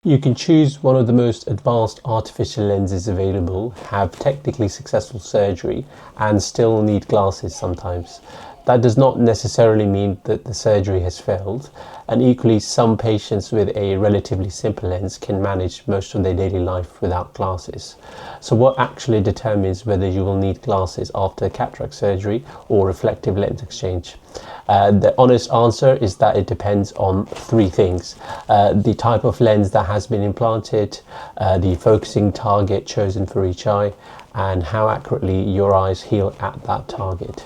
You can choose one of the most advanced artificial lenses available, have technically successful surgery, and still need glasses sometimes. That does not necessarily mean that the surgery has failed, and equally some patients with a relatively simple lens can manage most of their daily life without glasses. So what actually determines whether you will need glasses after cataract surgery or reflective lens exchange? The honest answer is that it depends on three things: the type of lens that has been implanted, the focusing target chosen for each eye, and how accurately your eyes heal at that target.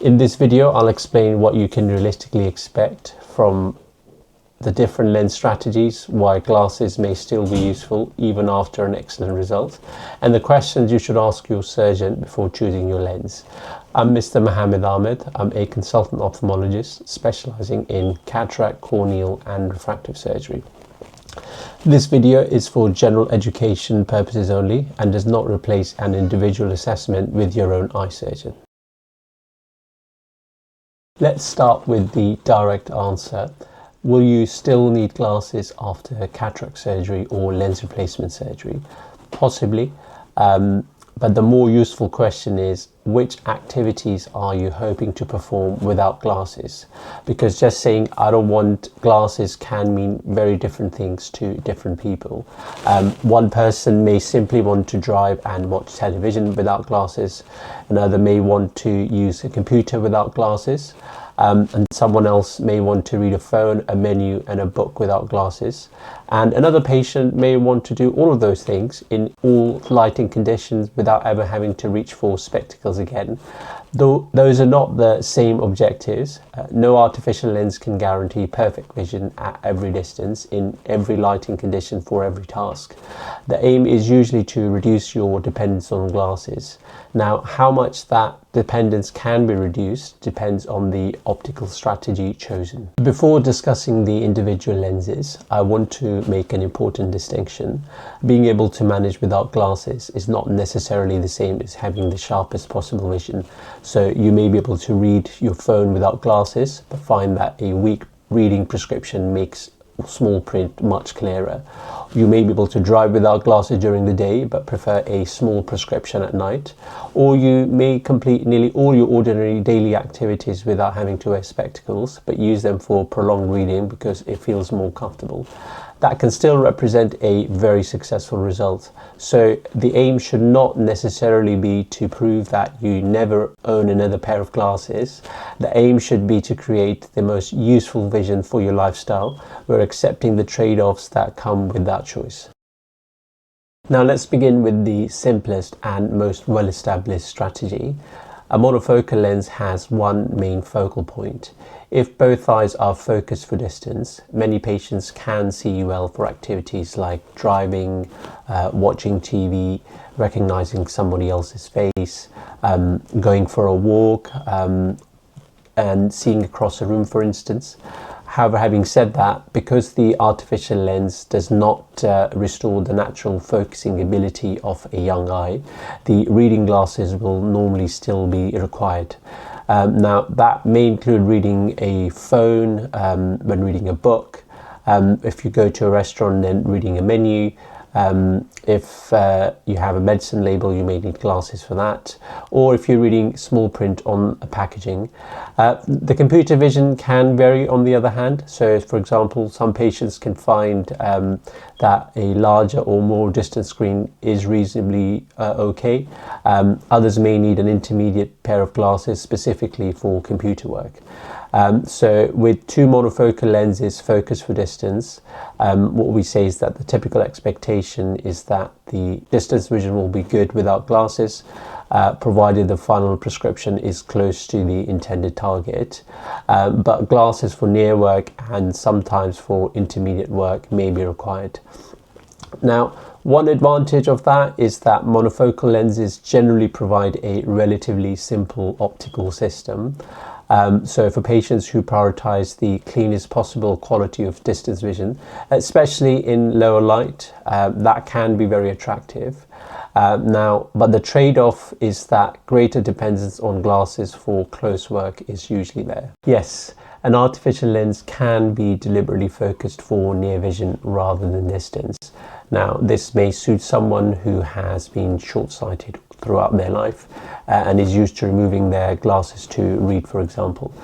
In this video, I'll explain what you can realistically expect from the different lens strategies, why glasses may still be useful even after an excellent result, and the questions you should ask your surgeon before choosing your lens. I'm Mr. Mohammed Ahmed. I'm a consultant ophthalmologist specializing in cataract, corneal and refractive surgery. This video is for general education purposes only and does not replace an individual assessment with your own eye surgeon. Let's start with the direct answer. Will you still need glasses after cataract surgery or lens replacement surgery? Possibly, but the more useful question is, which activities are you hoping to perform without glasses? Because just saying I don't want glasses can mean very different things to different people. One person may simply want to drive and watch television without glasses. Another may want to use a computer without glasses. And someone else may want to read a phone, a menu and a book without glasses. And another patient may want to do all of those things in all lighting conditions without ever having to reach for spectacles again. Though those are not the same objectives, no artificial lens can guarantee perfect vision at every distance in every lighting condition for every task. The aim is usually to reduce your dependence on glasses. Now, how much that dependence can be reduced depends on the optical strategy chosen. Before discussing the individual lenses, I want to make an important distinction. Being able to manage without glasses is not necessarily the same as having the sharpest possible vision. So you may be able to read your phone without glasses, but find that a weak reading prescription makes small print much clearer. You may be able to drive without glasses during the day but prefer a small prescription at night, or you may complete nearly all your ordinary daily activities without having to wear spectacles but use them for prolonged reading because it feels more comfortable. That can still represent a very successful result. So the aim should not necessarily be to prove that you never own another pair of glasses. The aim should be to create the most useful vision for your lifestyle. We're accepting the trade-offs that come with that choice. Now let's begin with the simplest and most well-established strategy. A monofocal lens has one main focal point. If both eyes are focused for distance, many patients can see well for activities like driving, watching TV, recognizing somebody else's face, going for a walk, and seeing across a room, for instance. However, having said that, because the artificial lens does not restore the natural focusing ability of a young eye, the reading glasses will normally still be required. Now, that may include reading a phone, when reading a book, if you go to a restaurant and reading a menu, if you have a medicine label, you may need glasses for that, or if you're reading small print on a packaging. The computer vision can vary on the other hand. So for example, some patients can find that a larger or more distant screen is reasonably okay. Others may need an intermediate pair of glasses specifically for computer work. So with two monofocal lenses focused for distance, what we say is that the typical expectation is that the distance vision will be good without glasses, provided the final prescription is close to the intended target. But glasses for near work and sometimes for intermediate work may be required. Now, one advantage of that is that monofocal lenses generally provide a relatively simple optical system. So for patients who prioritize the cleanest possible quality of distance vision, especially in lower light, that can be very attractive. But the trade-off is that greater dependence on glasses for close work is usually there. Yes, An artificial lens can be deliberately focused for near vision rather than distance. Now, this may suit someone who has been short-sighted throughout their life and is used to removing their glasses to read, for example.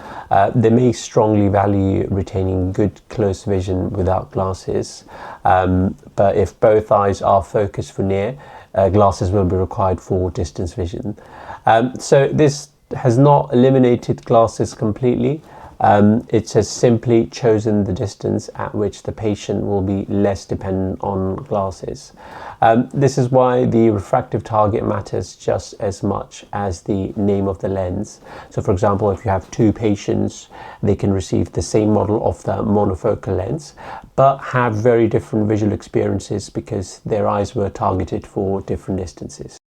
They may strongly value retaining good close vision without glasses, but if both eyes are focused for near, glasses will be required for distance vision. So this has not eliminated glasses completely. It has simply chosen the distance at which the patient will be less dependent on glasses. This is why the refractive target matters just as much as the name of the lens. So for example, if you have two patients, they can receive the same model of the monofocal lens, but have very different visual experiences because their eyes were targeted for different distances.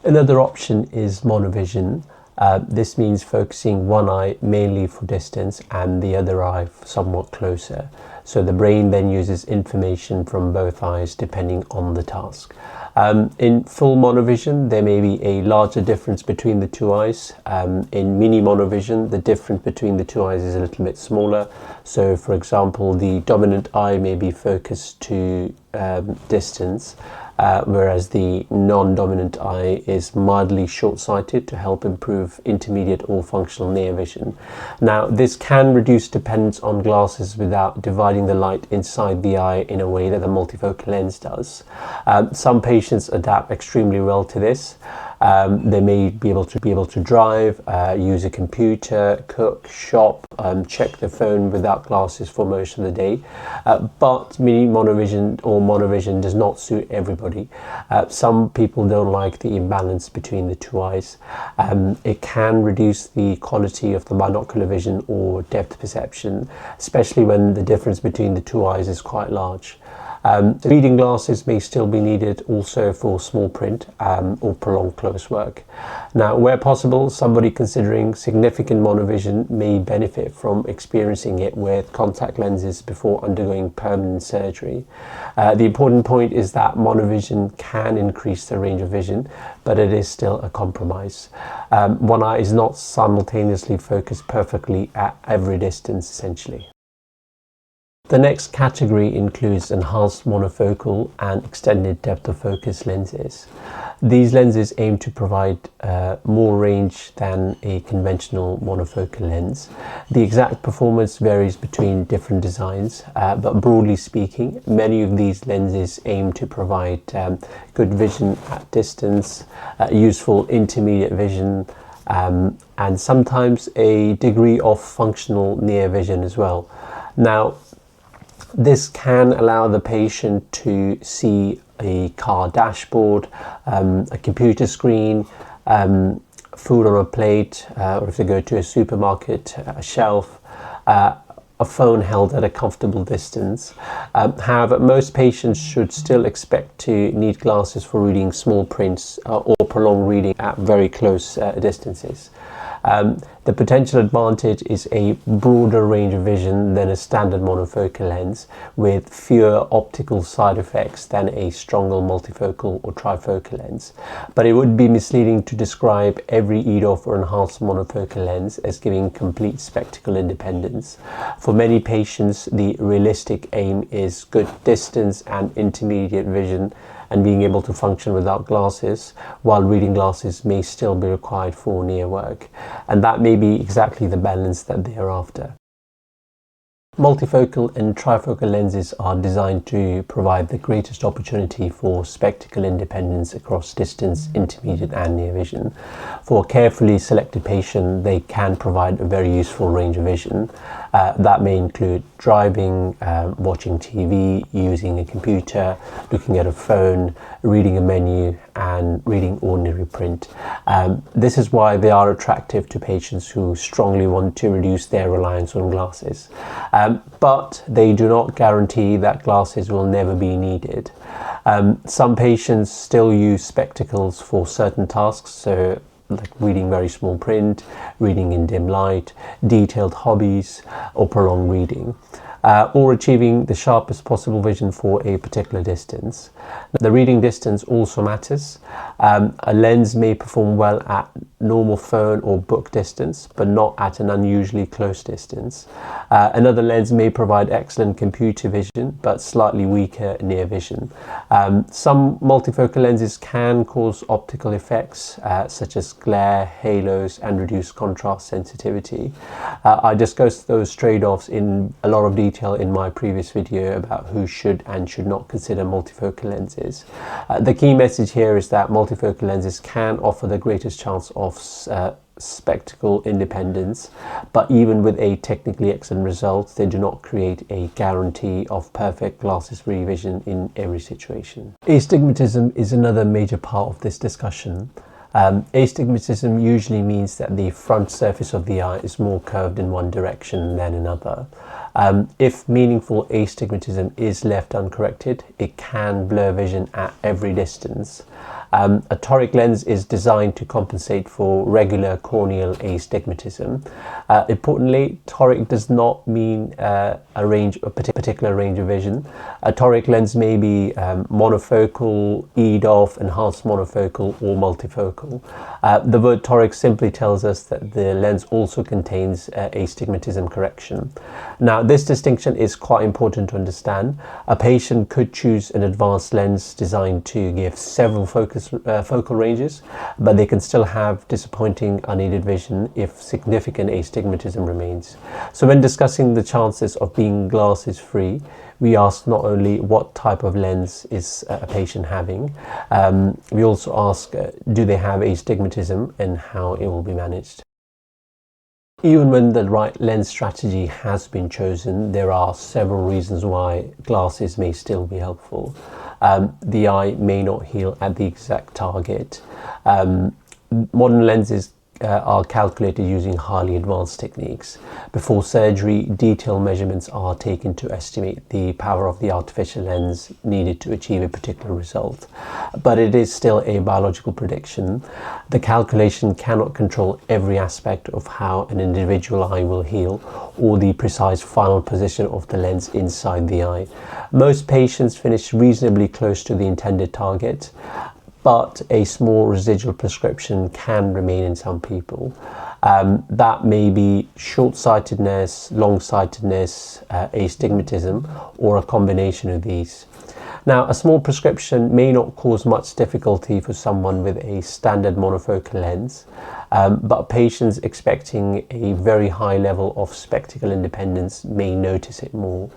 Another option is monovision. This means focusing one eye mainly for distance and the other eye somewhat closer. So the brain then uses information from both eyes depending on the task. In full monovision, there may be a larger difference between the two eyes. In mini-monovision, the difference between the two eyes is a little bit smaller. So for example, the dominant eye may be focused to distance, whereas the non-dominant eye is mildly short-sighted to help improve intermediate or functional near vision. Now, this can reduce dependence on glasses without dividing the light inside the eye in a way that the multifocal lens does. Some patients adapt extremely well to this. They may be able to drive, use a computer, cook, shop, check the phone without glasses for most of the day. But mini-monovision or monovision does not suit everybody. Some people don't like the imbalance between the two eyes. It can reduce the quality of the binocular vision or depth perception, especially when the difference between the two eyes is quite large. Reading glasses may still be needed also for small print or prolonged close work. Now, where possible, somebody considering significant monovision may benefit from experiencing it with contact lenses before undergoing permanent surgery. The important point is that monovision can increase the range of vision, but it is still a compromise. One eye is not simultaneously focused perfectly at every distance, essentially. The next category includes enhanced monofocal and extended depth of focus lenses. These lenses aim to provide more range than a conventional monofocal lens. The exact performance varies between different designs, but broadly speaking, many of these lenses aim to provide good vision at distance, useful intermediate vision, and sometimes a degree of functional near vision as well. Now, this can allow the patient to see a car dashboard, a computer screen, food on a plate, or if they go to a supermarket, a shelf, a phone held at a comfortable distance. However, most patients should still expect to need glasses for reading small prints or prolonged reading at very close distances. The potential advantage is a broader range of vision than a standard monofocal lens, with fewer optical side effects than a stronger multifocal or trifocal lens. But it would be misleading to describe every EDOF or enhanced monofocal lens as giving complete spectacle independence. For many patients, the realistic aim is good distance and intermediate vision, and being able to function without glasses, while reading glasses may still be required for near work. And that may be exactly the balance that they are after. Multifocal and trifocal lenses are designed to provide the greatest opportunity for spectacle independence across distance, intermediate and near vision. For a carefully selected patient, they can provide a very useful range of vision. That may include driving, watching TV, using a computer, looking at a phone, reading a menu, and reading ordinary print. This is why they are attractive to patients who strongly want to reduce their reliance on glasses. But they do not guarantee that glasses will never be needed. Some patients still use spectacles for certain tasks, so like reading very small print, reading in dim light, detailed hobbies, or prolonged reading. or achieving the sharpest possible vision for a particular distance. The reading distance also matters. A lens may perform well at normal phone or book distance, but not at an unusually close distance. Another lens may provide excellent computer vision, but slightly weaker near vision. Some multifocal lenses can cause optical effects, such as glare, halos, and reduced contrast sensitivity. I discussed those trade-offs in a lot of detail in my previous video about who should and should not consider multifocal lenses. The key message here is that multifocal lenses can offer the greatest chance of spectacle independence, but even with a technically excellent result, they do not create a guarantee of perfect glasses-free vision in every situation. Astigmatism is another major part of this discussion. Astigmatism usually means that the front surface of the eye is more curved in one direction than another. If meaningful astigmatism is left uncorrected, it can blur vision at every distance. A toric lens is designed to compensate for regular corneal astigmatism. Importantly, toric does not mean a particular range of vision. A toric lens may be monofocal, EDOF, enhanced monofocal, or multifocal. The word toric simply tells us that the lens also contains astigmatism correction. Now, this distinction is quite important to understand. A patient could choose an advanced lens designed to give several focal ranges, but they can still have disappointing unaided vision if significant astigmatism remains. So when discussing the chances of being glasses free, we ask not only what type of lens is a patient having, we also ask do they have astigmatism and how it will be managed. Even when the right lens strategy has been chosen, there are several reasons why glasses may still be helpful. The eye may not heal at the exact target. Modern lenses are calculated using highly advanced techniques. Before surgery, detailed measurements are taken to estimate the power of the artificial lens needed to achieve a particular result. But it is still a biological prediction. The calculation cannot control every aspect of how an individual eye will heal or the precise final position of the lens inside the eye. Most patients finish reasonably close to the intended target, but a small residual prescription can remain in some people. That may be short-sightedness, long-sightedness, astigmatism, or a combination of these. Now, a small prescription may not cause much difficulty for someone with a standard monofocal lens, but patients expecting a very high level of spectacle independence may notice it more.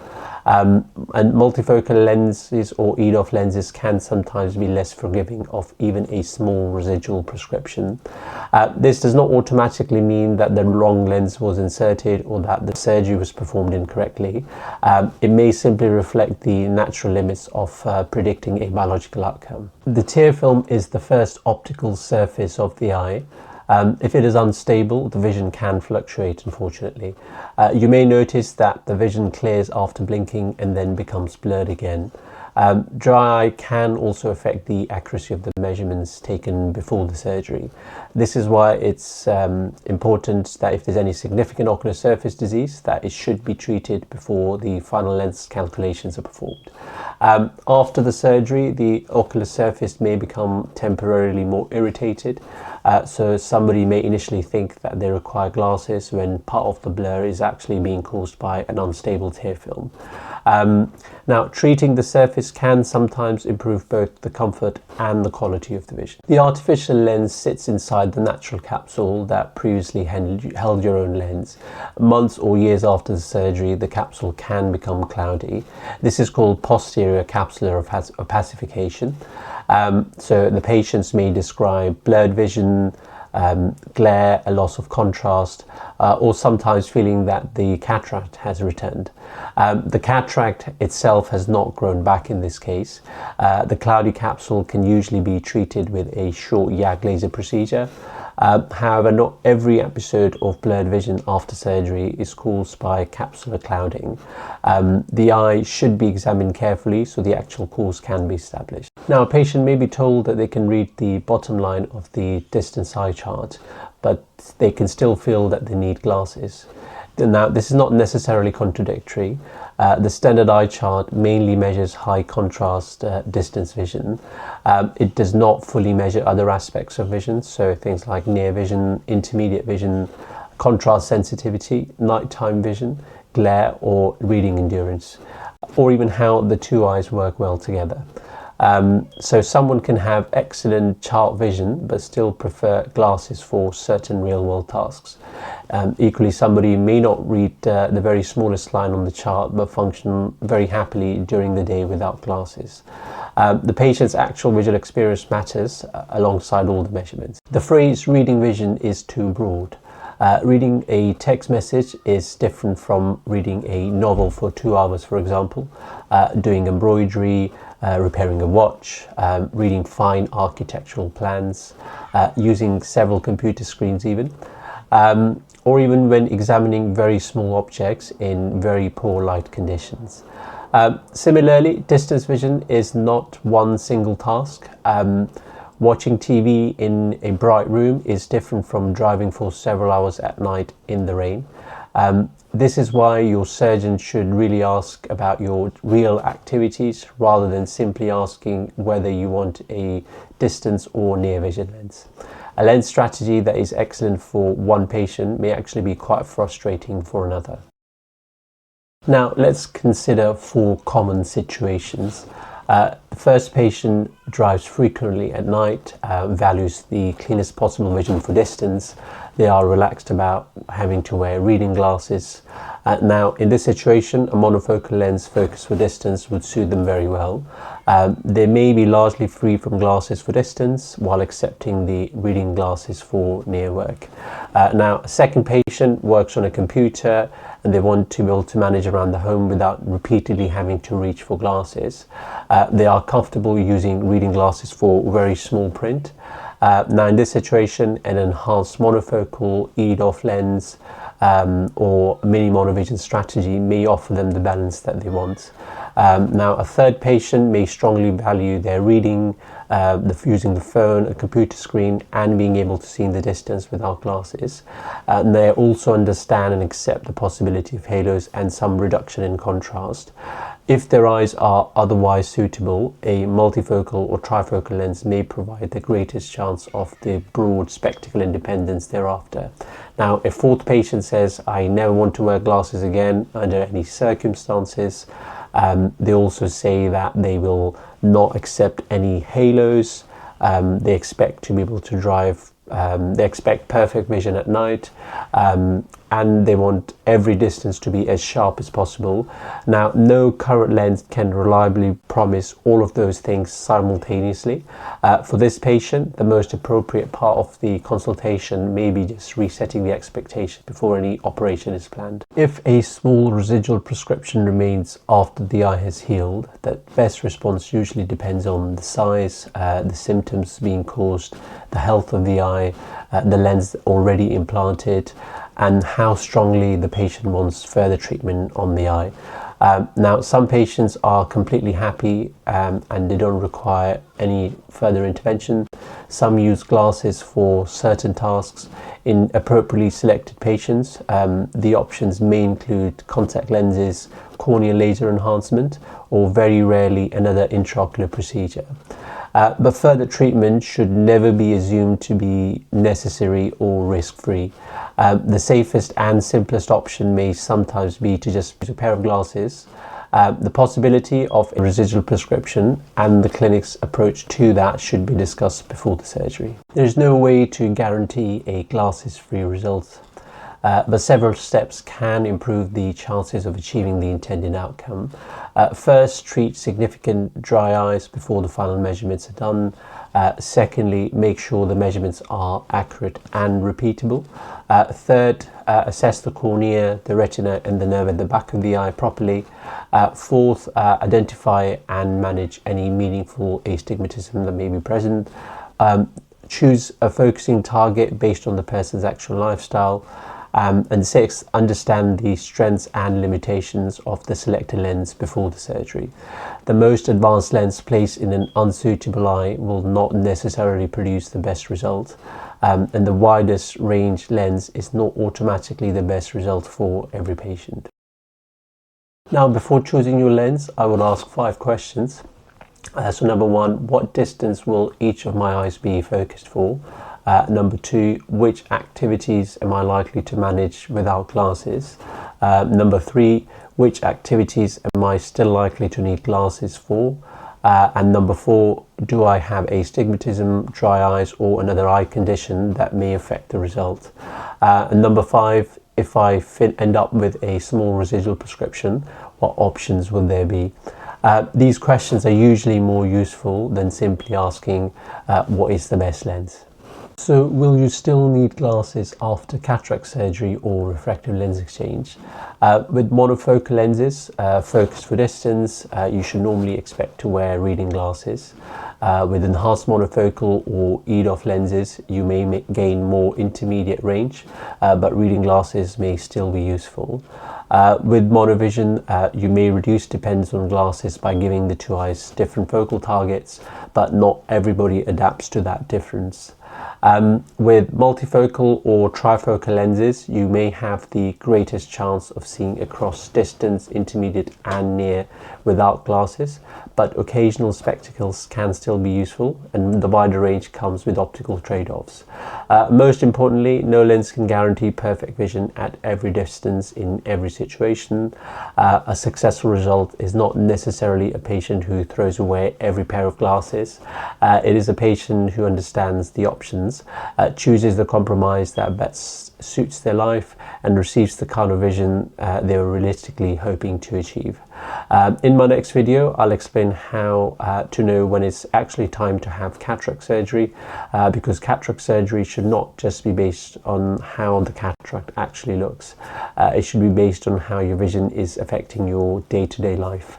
And multifocal lenses or EDOF lenses can sometimes be less forgiving of even a small residual prescription. This does not automatically mean that the wrong lens was inserted or that the surgery was performed incorrectly. It may simply reflect the natural limits of predicting a biological outcome. The tear film is the first optical surface of the eye. If it is unstable, the vision can fluctuate, unfortunately. You may notice that the vision clears after blinking and then becomes blurred again. Dry eye can also affect the accuracy of the measurements taken before the surgery. This is why it's important that if there's any significant ocular surface disease, that it should be treated before the final lens calculations are performed. After the surgery, the ocular surface may become temporarily more irritated. So somebody may initially think that they require glasses when part of the blur is actually being caused by an unstable tear film. Now, treating the surface can sometimes improve both the comfort and the quality of the vision. The artificial lens sits inside the natural capsule that previously held your own lens. Months or years after the surgery, the capsule can become cloudy. This is called posterior capsular opacification. So the patients may describe blurred vision, glare, a loss of contrast, or sometimes feeling that the cataract has returned. The cataract itself has not grown back in this case. The cloudy capsule can usually be treated with a short YAG laser procedure. However, not every episode of blurred vision after surgery is caused by capsular clouding. The eye should be examined carefully so the actual cause can be established. Now, a patient may be told that they can read the bottom line of the distance eye chart, but they can still feel that they need glasses. Now, this is not necessarily contradictory. The standard eye chart mainly measures high contrast distance vision. It does not fully measure other aspects of vision, so things like near vision, intermediate vision, contrast sensitivity, nighttime vision, glare or reading endurance, or even how the two eyes work well together. So someone can have excellent chart vision but still prefer glasses for certain real-world tasks. Equally, somebody may not read the very smallest line on the chart but function very happily during the day without glasses. The patient's actual visual experience matters alongside all the measurements. The phrase reading vision is too broad. Reading a text message is different from reading a novel for 2 hours, for example, doing embroidery, repairing a watch, reading fine architectural plans, using several computer screens even, or even when examining very small objects in very poor light conditions. Similarly, distance vision is not one single task. Watching TV in a bright room is different from driving for several hours at night in the rain. This is why your surgeon should really ask about your real activities rather than simply asking whether you want a distance or near vision lens. A lens strategy that is excellent for one patient may actually be quite frustrating for another. Now let's consider 4 common situations. The first patient drives frequently at night, values the cleanest possible vision for distance. They are relaxed about having to wear reading glasses. Now, in this situation, a monofocal lens focused for distance would suit them very well. They may be largely free from glasses for distance while accepting the reading glasses for near work. Now, a second patient works on a computer and they want to be able to manage around the home without repeatedly having to reach for glasses. They are comfortable using reading glasses for very small print. Now in this situation, an enhanced monofocal EDOF lens or mini-monovision strategy may offer them the balance that they want. Now a third patient may strongly value their reading, using the phone, a computer screen and being able to see in the distance without glasses. And they also understand and accept the possibility of halos and some reduction in contrast. If their eyes are otherwise suitable, a multifocal or trifocal lens may provide the greatest chance of the broad spectacle independence thereafter. Now, a fourth patient says, I never want to wear glasses again under any circumstances. They also say that they will not accept any halos. They expect to be able to drive, they expect perfect vision at night, and they want every distance to be as sharp as possible. Now, no current lens can reliably promise all of those things simultaneously. For this patient, the most appropriate part of the consultation may be just resetting the expectation before any operation is planned. If a small residual prescription remains after the eye has healed, the best response usually depends on the size, the symptoms being caused, the health of the eye, the lens already implanted, and how strongly the patient wants further treatment on the eye. Now, some patients are completely happy and they don't require any further intervention. Some use glasses for certain tasks. In appropriately selected patients, the options may include contact lenses, corneal laser enhancement, or very rarely another intraocular procedure. But further treatment should never be assumed to be necessary or risk-free. The safest and simplest option may sometimes be to just use a pair of glasses. The possibility of a residual prescription and the clinic's approach to that should be discussed before the surgery. There is no way to guarantee a glasses-free result, but several steps can improve the chances of achieving the intended outcome. First, treat significant dry eyes before the final measurements are done. Secondly, make sure the measurements are accurate and repeatable. Third, assess the cornea, the retina and the nerve at the back of the eye properly. Fourth, identify and manage any meaningful astigmatism that may be present. Choose a focusing target based on the person's actual lifestyle. And sixth, understand the strengths and limitations of the selected lens before the surgery. The most advanced lens placed in an unsuitable eye will not necessarily produce the best result, and the widest range lens is not automatically the best result for every patient. Now, before choosing your lens, I would ask 5 questions. So number 1, what distance will each of my eyes be focused for? Number 2, which activities am I likely to manage without glasses? Number 3, which activities am I still likely to need glasses for? And number 4, do I have astigmatism, dry eyes, or another eye condition that may affect the result? And number 5, if I end up with a small residual prescription, what options will there be? These questions are usually more useful than simply asking what is the best lens. So will you still need glasses after cataract surgery or refractive lens exchange? With monofocal lenses focused for distance, you should normally expect to wear reading glasses. With enhanced monofocal or EDOF lenses, you may gain more intermediate range, but reading glasses may still be useful. With monovision, you may reduce dependence on glasses by giving the two eyes different focal targets, but not everybody adapts to that difference. With multifocal or trifocal lenses, you may have the greatest chance of seeing across distance, intermediate and near without glasses, but occasional spectacles can still be useful, and the wider range comes with optical trade-offs. Most importantly, no lens can guarantee perfect vision at every distance in every situation. A successful result is not necessarily a patient who throws away every pair of glasses. It is a patient who understands the options, chooses the compromise that best suits their life, and receives the kind of vision they were realistically hoping to achieve. In my next video, I'll explain how to know when it's actually time to have cataract surgery, because cataract surgery should not just be based on how the cataract actually looks. It should be based on how your vision is affecting your day-to-day life.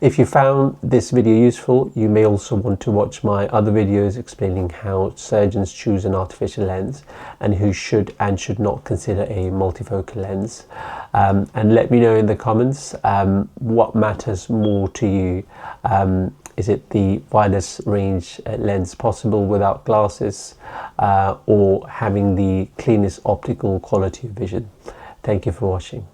If you found this video useful, you may also want to watch my other videos explaining how surgeons choose an artificial lens and who should and should not consider a multifocal lens. And let me know in the comments what matters more to you. Is it the widest range lens possible without glasses, or having the cleanest optical quality of vision? Thank you for watching.